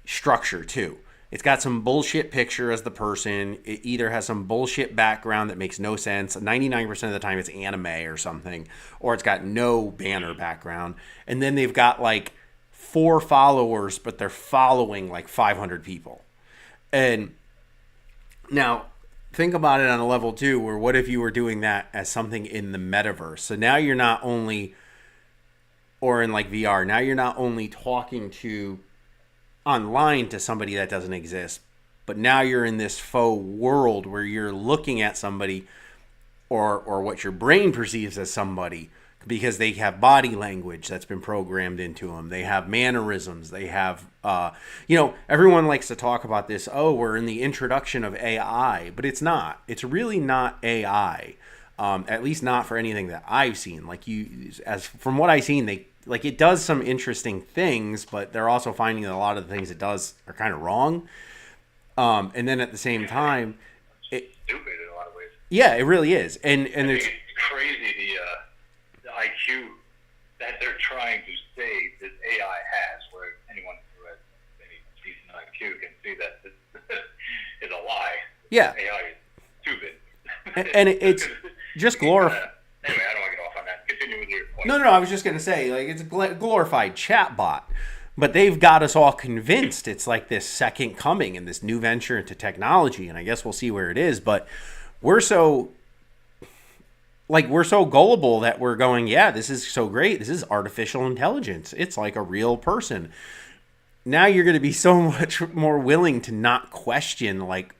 structure too. It's got some bullshit picture as the person. It either has some bullshit background that makes no sense. 99% of the time it's anime or something, or it's got no banner background. And then they've got like 4 followers, but they're following like 500 people. And now think about it on a level 2, where what if you were doing that as something in the metaverse? So now you're not only, or in like VR, now you're not only talking to online to somebody that doesn't exist, but now you're in this faux world where you're looking at somebody, or what your brain perceives as somebody, because they have body language that's been programmed into them. They have mannerisms. They have, everyone likes to talk about this. Oh, we're in the introduction of AI, but it's not. It's really not AI. At least not for anything that I've seen. Like as from what I've seen, it does some interesting things, but they're also finding that a lot of the things it does are kind of wrong. And then at the same time, stupid in a lot of ways. Yeah, it really is, and it's crazy the IQ that they're trying to say this AI has, where anyone who has any decent IQ can see that this is a lie. Yeah, AI is stupid, and it's just glorified. Anyway, I don't want to get off on that. Continue with your point. No, I was just gonna say, like, it's a glorified chatbot. But they've got us all convinced it's like this second coming and this new venture into technology, and I guess we'll see where it is. But we're so gullible that we're going, yeah, this is so great. This is artificial intelligence. It's like a real person. Now you're going to be so much more willing to not question like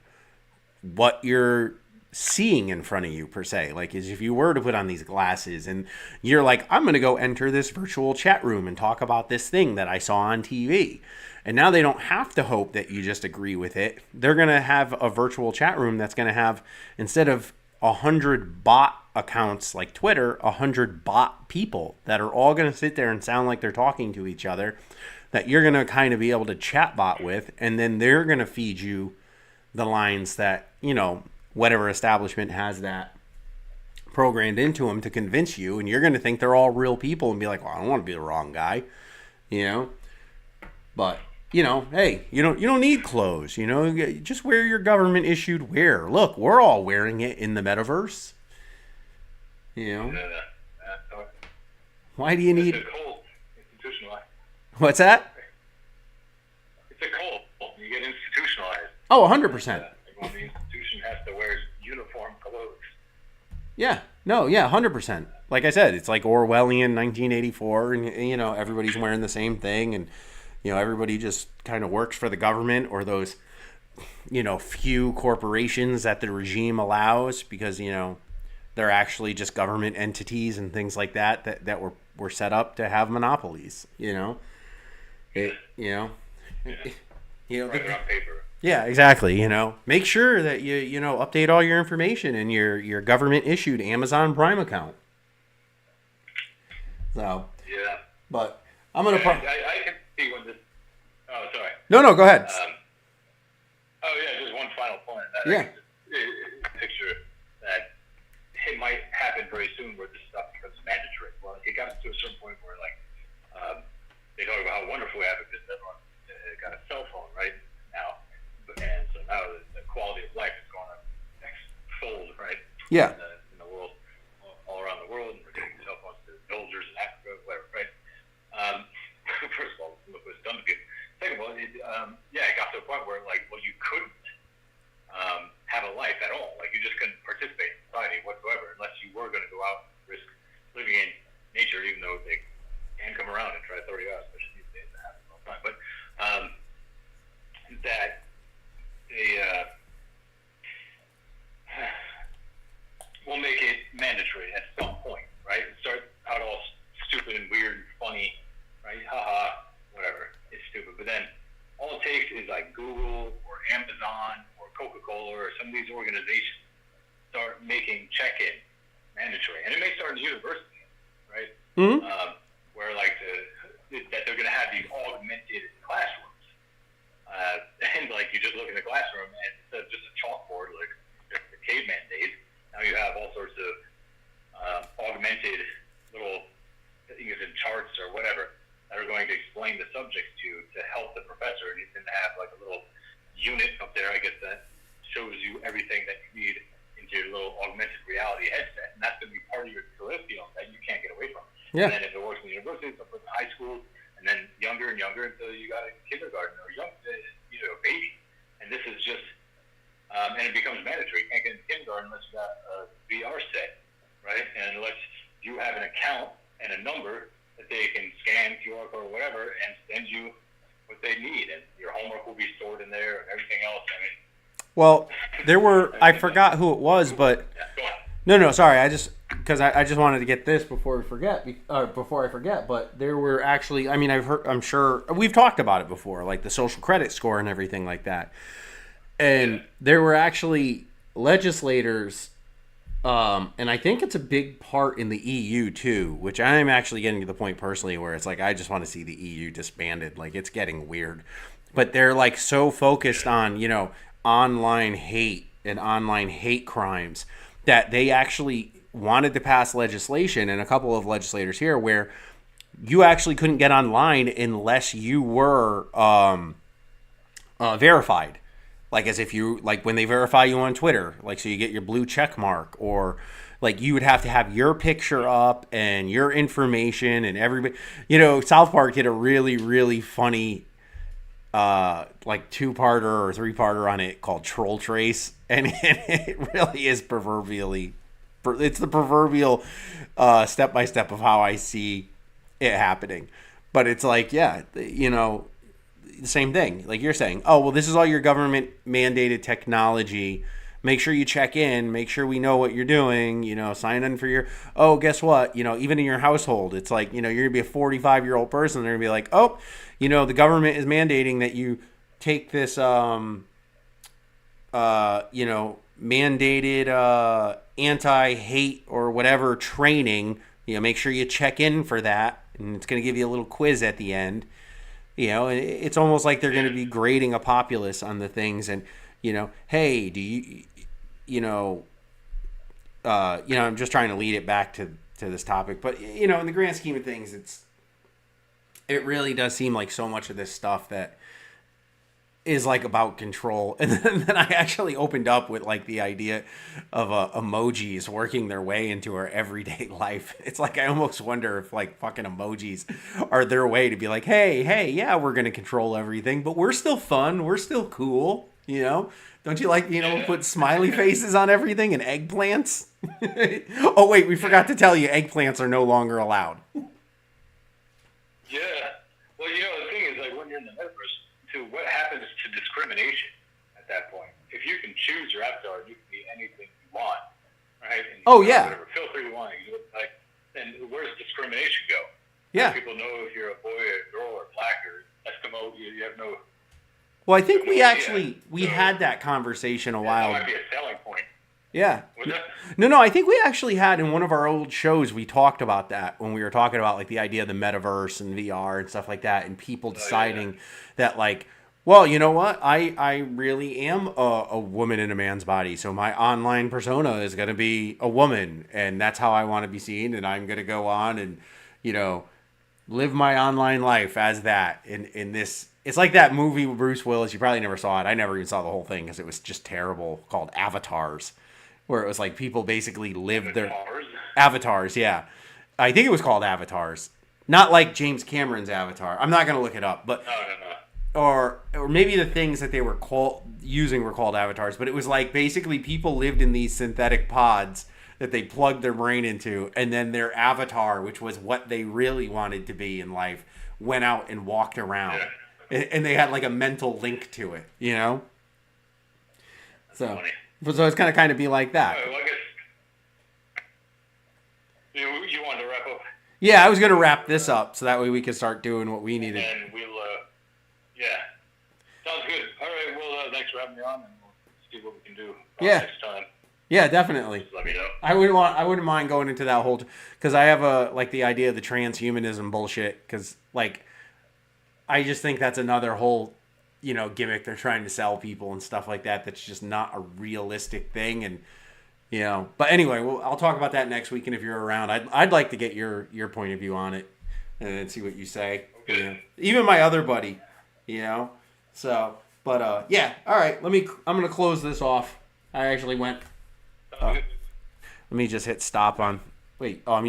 what you're seeing in front of you, per se. Like, as if you were to put on these glasses and you're like, I'm going to go enter this virtual chat room and talk about this thing that I saw on TV. And now they don't have to hope that you just agree with it. They're going to have a virtual chat room that's going to have, instead of 100 bot accounts like Twitter, 100 bot people that are all going to sit there and sound like they're talking to each other, that you're going to kind of be able to chat bot with. And then they're going to feed you the lines that, whatever establishment has that programmed into them to convince you, and you're going to think they're all real people and be like, well, I don't want to be the wrong guy, but hey, you don't need clothes, just wear your government issued wear. Look, we're all wearing it in the metaverse. Why do you need it's a cold institutionalized? What's that? It's a cold. You get institutionalized. Oh, 100%. The institution has to wear uniform clothes. Yeah. No, yeah, 100%. Like I said, it's like Orwellian 1984, and everybody's wearing the same thing, and everybody just kind of works for the government or those few corporations that the regime allows, because they're actually just government entities and things like that were set up to have monopolies. Right on paper. Yeah, exactly. Make sure that you update all your information in your government issued Amazon Prime account. So yeah, but I'm gonna. I can see when this. Oh, sorry. No, go ahead. Just one final point. Yeah. Picture that it might happen very soon where this stuff becomes mandatory. Well, it got to a certain point where they talk about how wonderful we have it because everyone got a cell phone right now. And so now the quality of life is going up next fold, right? Yeah. In the world, all around the world, and we're getting cell phones to villagers in Africa, whatever, right? First of all, look what it's done to people. Second of all, it got to a point where you couldn't have a life at all. Like, you just couldn't participate in society whatsoever unless you were going to go out and risk living in nature, even though they can come around and try to throw you out, especially these days. That happens all the time. But that we'll make it mandatory at some point, right? It starts out all stupid and weird and funny, right? Haha, whatever. It's stupid. But then all it takes is like Google or Amazon or Coca-Cola or some of these organizations start making check-in mandatory. And it may start in university, right? Mm-hmm. Where that they're going to have these augmented classrooms. And you just look in the classroom and instead of just a chalkboard like the caveman days, now you have all sorts of augmented little things in charts or whatever that are going to explain the subjects to help the professor. And you can have a little unit up there, I guess, that shows you everything that you need into your little augmented reality headset. And that's going to be part of your curriculum that you can't get away from. Yeah. And then if it works in the universities, they'll put it in high school, and then younger and younger until you got a kindergarten or a baby. And this is just, and it becomes mandatory. You can't get account and a number that they can scan, QR code or whatever, and send you what they need, and your homework will be stored in there and everything else. I mean, well, there were, I forgot who it was, but go on. no, sorry, I just wanted to get this before I forget, but there were actually, I mean, I'm sure we've talked about it before, like the social credit score and everything like that, and there were actually legislators. And I think it's a big part in the EU too, which I'm actually getting to the point personally where it's like I just want to see the EU disbanded. Like it's getting weird. But they're like so focused on, online hate and online hate crimes that they actually wanted to pass legislation, and a couple of legislators here, where you actually couldn't get online unless you were verified. Like as if you, like when they verify you on Twitter, like so you get your blue check mark, or like you would have to have your picture up and your information and everybody. South Park did a really, really funny like 2-parter or 3-parter on it called Troll Trace, and it really is it's the proverbial step by step of how I see it happening. But it's like, the same thing, like you're saying, oh, well, this is all your government mandated technology. Make sure you check in, make sure we know what you're doing, sign in for your, oh, guess what? Even in your household, it's like, you're going to be a 45-year-old person. They're going to be like, oh, the government is mandating that you take this, mandated anti-hate or whatever training, make sure you check in for that. And it's going to give you a little quiz at the end. It's almost like they're going to be grading a populace on the things, and hey, do you, I'm just trying to lead it back to this topic, but in the grand scheme of things, it really does seem like so much of this stuff that is like about control. And then I actually opened up with like the idea of emojis working their way into our everyday life. It's like I almost wonder if like fucking emojis are their way to be like, hey, yeah, we're gonna control everything, but we're still fun, we're still cool, Don't you like, put smiley faces on everything and eggplants? Oh wait, we forgot to tell you, eggplants are no longer allowed. Yeah. Well, the thing is, like, when you're in the metaverse, too, what happens to discrimination at that point? If you can choose your avatar, you can be anything you want, right? And you can whatever filter you want. Then where does discrimination go? Yeah. People know if you're a boy or a girl or black or Eskimo. You have no. Well, I think we had that conversation a while. That might be a selling point. Yeah. Was that? No, I think we actually had in one of our old shows, we talked about that when we were talking about like the idea of the metaverse and VR and stuff like that, and people deciding that like, well, you know what? I really am a woman in a man's body, so my online persona is going to be a woman, and that's how I want to be seen, and I'm going to go on and, live my online life as that in this. It's like that movie with Bruce Willis. You probably never saw it. I never even saw the whole thing because it was just terrible, called Avatars, where it was like people basically lived their avatars. Yeah, I think it was called Avatars, not like James Cameron's Avatar. I'm not gonna look it up, but or maybe the things that they were using were called avatars. But it was like basically people lived in these synthetic pods that they plugged their brain into, and then their avatar, which was what they really wanted to be in life, went out and walked around. Yeah. And they had like a mental link to it, So it's kind of be like that. Well, I guess you wanted to wrap up. Yeah, I was going to wrap this up so that way we could start doing what we needed. And we'll, sounds good. All right, well, thanks for having me on, and we'll see what we can do next time. Yeah, definitely. Just let me know. I wouldn't mind going into that whole, because I have the idea of the transhumanism bullshit, because like. I just think that's another whole, gimmick they're trying to sell people and stuff like that. That's just not a realistic thing. And, but anyway, I'll talk about that next week. And if you're around, I'd like to get your point of view on it and see what you say. Okay. Even my other buddy, so, but, yeah. All right. I'm going to close this off. I actually went, let me just hit stop on, wait. Oh, I'm